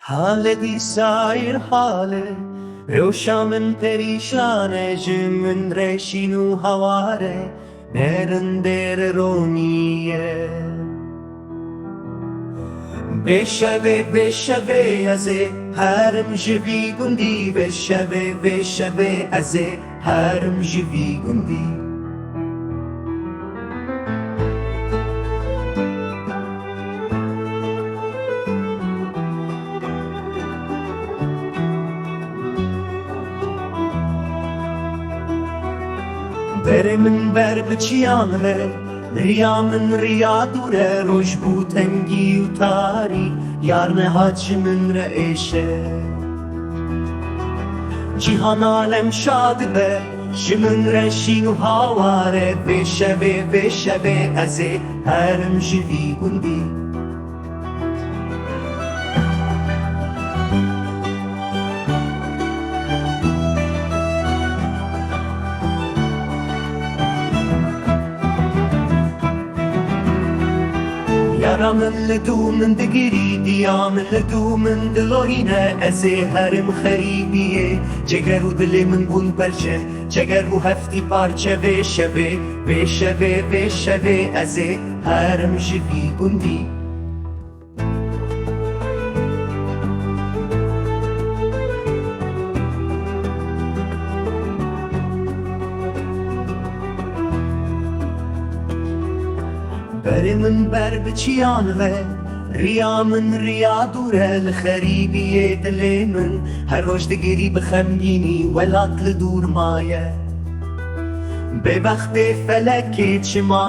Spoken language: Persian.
حال دی سایر حاله روشا من پریشانه جمن رشین و هواره نرندر رونیه بشوه از هرم جوی گندی بشوه از هرم جوی گندی بر من بر بچیان ریا من ریا دوره روش بو تنگی و تاری یار نهاج من رئیشه جیهان عالم شاد به جمن رشین و هاواره بشوه از هرم جوی گندی یارا من لدو من دگیری دیا من لدو من دلوینه از هرم خریبیه جگر و دل من بون پرچه جگر و هفتی پارچه بشوه از هرم جوی گندی بر من بر بچیان ریا من ریا دوره لخریبیه دل من هر روش دگیری بخمگینی ولات لدور مایه به وقت فلک چما